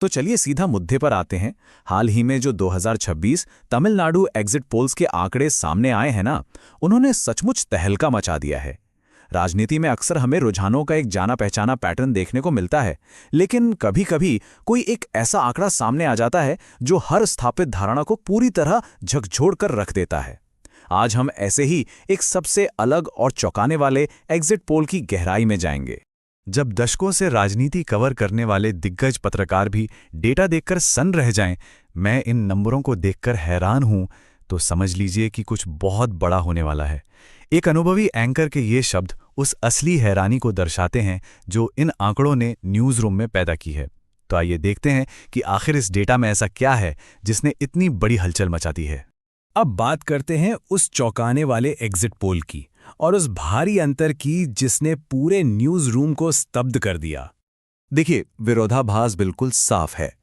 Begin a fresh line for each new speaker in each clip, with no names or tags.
तो चलिए सीधा मुद्दे पर आते हैं। हाल ही में जो 2026 तमिलनाडु एग्जिट पोल्स के आंकड़े सामने आए हैं ना, उन्होंने सचमुच तहलका मचा दिया है। राजनीति में अक्सर हमें रुझानों का एक जाना पहचाना पैटर्न देखने को मिलता है, लेकिन कभी-कभी कोई एक ऐसा आंकड़ा सामने आ जाता है जो हर स्थापित धारणा को पूरी तरह झकझोर कर रख देता है। आज हम ऐसे ही एक सबसे अलग और चौंकाने वाले एग्जिट पोल की गहराई में जाएंगे। जब दशकों से राजनीति कवर करने वाले दिग्गज पत्रकार भी डेटा देखकर सन्न रह जाएं, मैं इन नंबरों को देखकर हैरान हूं, तो समझ लीजिए कि कुछ बहुत बड़ा होने वाला है। एक अनुभवी एंकर के ये शब्द उस असली हैरानी को दर्शाते हैं जो इन आंकड़ों ने न्यूज़ रूम में पैदा की है। तो आइए देखते हैं कि आखिर इस डेटा में ऐसा क्या है जिसने इतनी बड़ी हलचल मचा दी है। अब बात करते हैं उस चौंकाने वाले एग्जिट पोल की और उस भारी अंतर की जिसने पूरे न्यूज़ रूम को स्तब्ध कर दिया। देखिए, विरोधाभास बिल्कुल साफ है।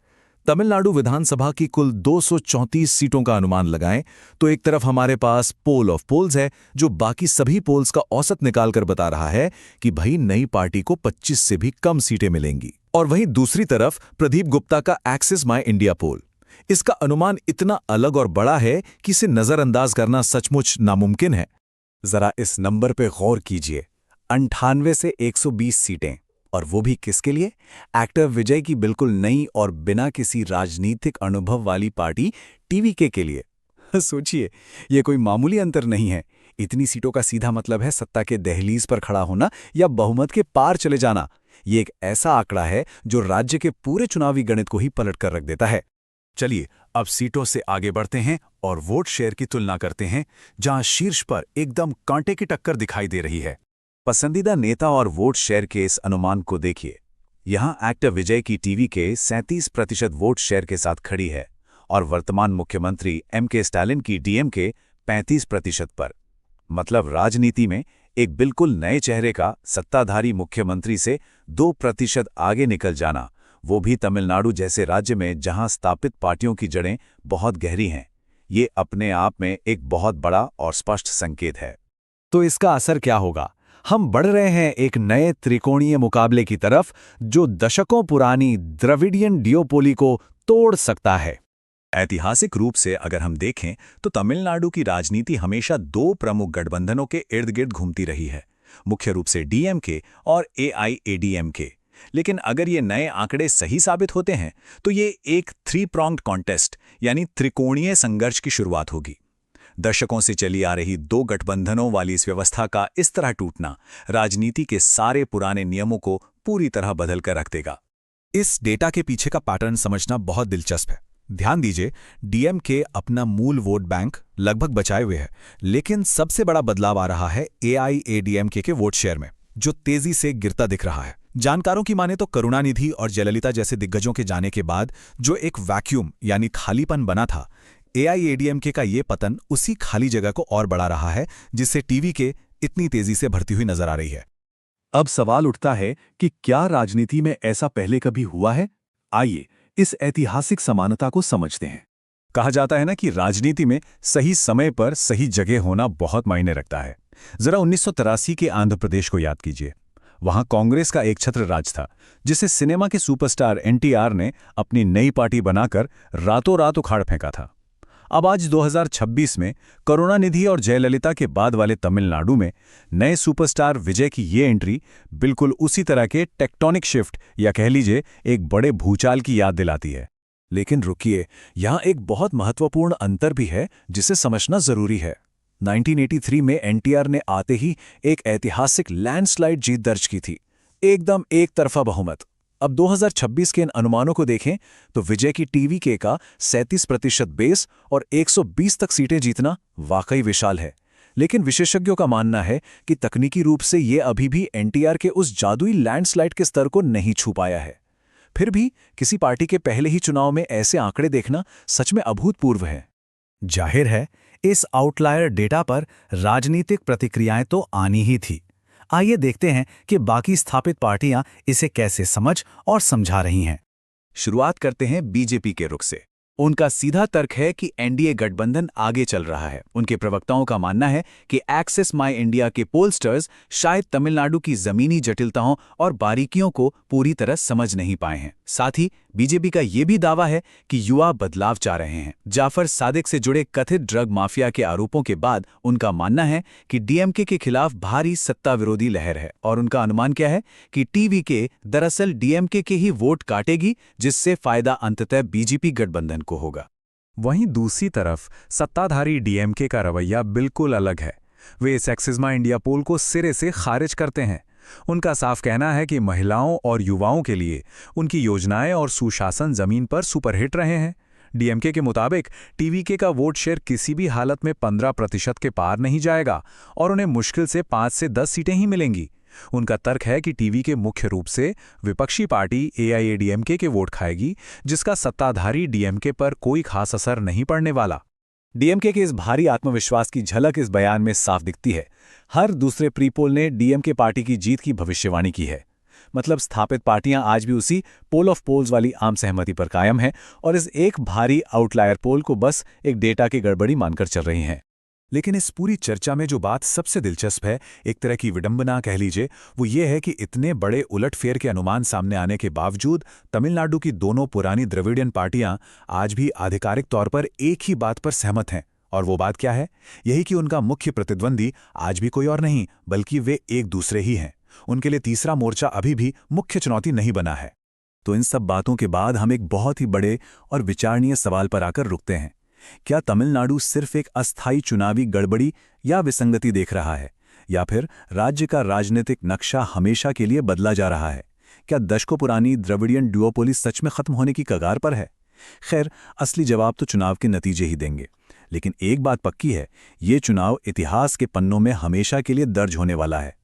तमिलनाडु विधानसभा की कुल 234 सीटों का अनुमान लगाएं तो एक तरफ हमारे पास पोल ऑफ पोल्स है जो बाकी सभी पोल्स का औसत निकालकर बता रहा है कि भाई नई पार्टी को 25 से भी कम सीटें मिलेंगी, और वहीं दूसरी तरफ प्रदीप गुप्ता का एक्सिस माई इंडिया पोल। इसका अनुमान इतना अलग और बड़ा है कि इसे नजरअंदाज करना सचमुच नामुमकिन है। जरा इस नंबर पे गौर कीजिए, 98 से 120 सीटें, और वो भी किसके लिए? एक्टर विजय की बिल्कुल नई और बिना किसी राजनीतिक अनुभव वाली पार्टी टीवीके के लिए। सोचिए, ये कोई मामूली अंतर नहीं है। इतनी सीटों का सीधा मतलब है सत्ता के दहलीज पर खड़ा होना या बहुमत के पार चले जाना। ये एक ऐसा आंकड़ा है जो राज्य के पूरे चुनावी गणित को ही पलट कर रख देता है। चलिए अब सीटों से आगे बढ़ते हैं और वोट शेयर की तुलना करते हैं, जहां शीर्ष पर एकदम कांटे की टक्कर दिखाई दे रही है। पसंदीदा नेता और वोट शेयर के इस अनुमान को देखिए। यहां एक्टर विजय की टीवीके 37% वोट शेयर के साथ खड़ी है और वर्तमान मुख्यमंत्री एम.के. स्टालिन की डीएमके 35% पर। मतलब राजनीति में एक बिल्कुल नए चेहरे का सत्ताधारी मुख्यमंत्री से 2% आगे निकल जाना, वो भी तमिलनाडु जैसे राज्य में जहां स्थापित पार्टियों की जड़ें बहुत गहरी हैं। ये अपने आप में एक बहुत बड़ा और स्पष्ट संकेत है। तो इसका असर क्या होगा? हम बढ़ रहे हैं एक नए त्रिकोणीय मुकाबले की तरफ जो दशकों पुरानी द्रविडियन डियोपोली को तोड़ सकता है। ऐतिहासिक रूप से अगर हम देखें तो तमिलनाडु की राजनीति हमेशा दो प्रमुख गठबंधनों के इर्द गिर्द घूमती रही है, मुख्य रूप से डीएमके और एआईएडीएमके। लेकिन अगर ये नए आंकड़े सही साबित होते हैं तो ये एक 3-pronged कॉन्टेस्ट यानी त्रिकोणीय संघर्ष की शुरुआत होगी। दशकों से चली आ रही दो गठबंधनों वाली इस व्यवस्था का इस तरह टूटना राजनीति के सारे पुराने नियमों को पूरी तरह बदल कर रख देगा। इस डेटा के पीछे का पैटर्न समझना बहुत दिलचस्प है। ध्यान दीजिए, डीएमके अपना मूल वोट बैंक लगभग बचाए हुए है, लेकिन सबसे बड़ा बदलाव आ रहा है एआईएडीएमके के वोट शेयर में, जो तेजी से गिरता दिख रहा है। जानकारों की माने तो करुणानिधि और जयललिता जैसे दिग्गजों के जाने के बाद जो एक वैक्यूम यानी खालीपन बना था, एआईएडीएमके का ये पतन उसी खाली जगह को और बढ़ा रहा है, जिससे टीवीके इतनी तेजी से बढ़ती हुई नजर आ रही है।
अब सवाल उठता है कि क्या राजनीति में ऐसा पहले कभी हुआ है? आइए इस ऐतिहासिक समानता को समझते हैं।
कहा जाता है ना कि राजनीति में सही समय पर सही जगह होना बहुत मायने रखता है। जरा 1983 के आंध्र प्रदेश को याद कीजिए। वहां कांग्रेस का एक छत्र राज था, जिसे सिनेमा के सुपरस्टार एनटीआर ने अपनी नई पार्टी बनाकर रातों रात उखाड़ फेंका था। अब आज 2026 में करुणानिधि और जयललिता के बाद वाले तमिलनाडु में नए सुपरस्टार विजय की ये एंट्री बिल्कुल उसी तरह के टेक्टोनिक शिफ्ट या कह लीजिए एक बड़े भूचाल की याद दिलाती है। लेकिन रुकिए, यहां एक बहुत महत्वपूर्ण अंतर भी है जिसे समझना जरूरी है। 1983 में एनटीआर ने आते ही एक ऐतिहासिक लैंडस्लाइड जीत दर्ज की थी, एकदम एक तरफा बहुमत। अब 2026 के इन अनुमानों को देखें तो विजय की टीवीके का 37% बेस और 120 तक सीटें जीतना वाकई विशाल है। लेकिन विशेषज्ञों का मानना है कि तकनीकी रूप से ये अभी भी एनटीआर के उस जादुई लैंडस्लाइड के स्तर को नहीं छू पाया है। फिर भी किसी पार्टी के पहले ही चुनाव में ऐसे आंकड़े देखना सच में अभूतपूर्व है। जाहिर है, इस आउटलायर डेटा पर राजनीतिक प्रतिक्रियाएं तो आनी ही थी। आइए देखते हैं कि बाकी स्थापित पार्टियां इसे कैसे समझ और समझा रही हैं। शुरुआत करते हैं बीजेपी के रुख से। उनका सीधा तर्क है कि एनडीए गठबंधन आगे चल रहा है। उनके प्रवक्ताओं का मानना है कि एक्सेस माई इंडिया के पोलस्टर्स शायद तमिलनाडु की जमीनी जटिलताओं और बारीकियों को पूरी तरह समझ नहीं पाए हैं। साथ ही बीजेपी का ये भी दावा है कि युवा बदलाव चाह रहे हैं। जाफर सादिक से जुड़े कथित ड्रग माफिया के आरोपों के बाद उनका मानना है कि डीएमके के खिलाफ भारी सत्ता विरोधी लहर है और उनका अनुमान क्या है कि टीवीके दरअसल डीएमके के ही वोट काटेगी, जिससे फायदा अंततः बीजेपी गठबंधन को होगा।
वहीं दूसरी तरफ सत्ताधारी डीएमके का रवैया बिल्कुल अलग है। वे सेक्सिज्मा इंडिया पोल को सिरे से खारिज करते हैं। उनका साफ कहना है कि महिलाओं और युवाओं के लिए उनकी योजनाएं और सुशासन जमीन पर सुपरहिट रहे हैं। डीएमके के मुताबिक टीवीके का वोट शेयर किसी भी हालत में 15% के पार नहीं जाएगा और उन्हें मुश्किल से 5 से 10 सीटें ही मिलेंगी। उनका तर्क है कि टीवीके मुख्य रूप से विपक्षी पार्टी एआईएडीएमके के वोट खाएगी, जिसका सत्ताधारी डीएमके पर कोई खास असर नहीं पड़ने वाला।
डीएमके के इस भारी आत्मविश्वास की झलक इस बयान में साफ दिखती है। हर दूसरे प्री पोल ने डीएमके पार्टी की जीत की भविष्यवाणी की है। मतलब स्थापित पार्टियां आज भी उसी पोल ऑफ पोल्स वाली आम सहमति पर कायम हैं और इस एक भारी आउटलायर पोल को बस एक डेटा की गड़बड़ी मानकर चल रही हैं। लेकिन इस पूरी चर्चा में जो बात सबसे दिलचस्प है, एक तरह की विडंबना कह लीजिए, वो ये है कि इतने बड़े उलटफेर के अनुमान सामने आने के बावजूद तमिलनाडु की दोनों पुरानी द्रविडियन पार्टियां आज भी आधिकारिक तौर पर एक ही बात पर सहमत हैं। और वो बात क्या है? यही कि उनका मुख्य प्रतिद्वंदी आज भी कोई और नहीं बल्कि वे एक दूसरे ही हैं। उनके लिए तीसरा मोर्चा अभी भी मुख्य चुनौती नहीं बना है। तो इन सब बातों के बाद हम एक बहुत ही बड़े और विचारणीय सवाल पर आकर रुकते हैं। क्या तमिलनाडु सिर्फ एक अस्थायी चुनावी गड़बड़ी या विसंगति देख रहा है, या फिर राज्य का राजनीतिक नक्शा हमेशा के लिए बदला जा रहा है? क्या दशकों पुरानी द्रविडियन डुओपोली सच में खत्म होने की कगार पर है? खैर, असली जवाब तो चुनाव के नतीजे ही देंगे। लेकिन एक बात पक्की है, ये चुनाव इतिहास के पन्नों में हमेशा के लिए दर्ज होने वाला है।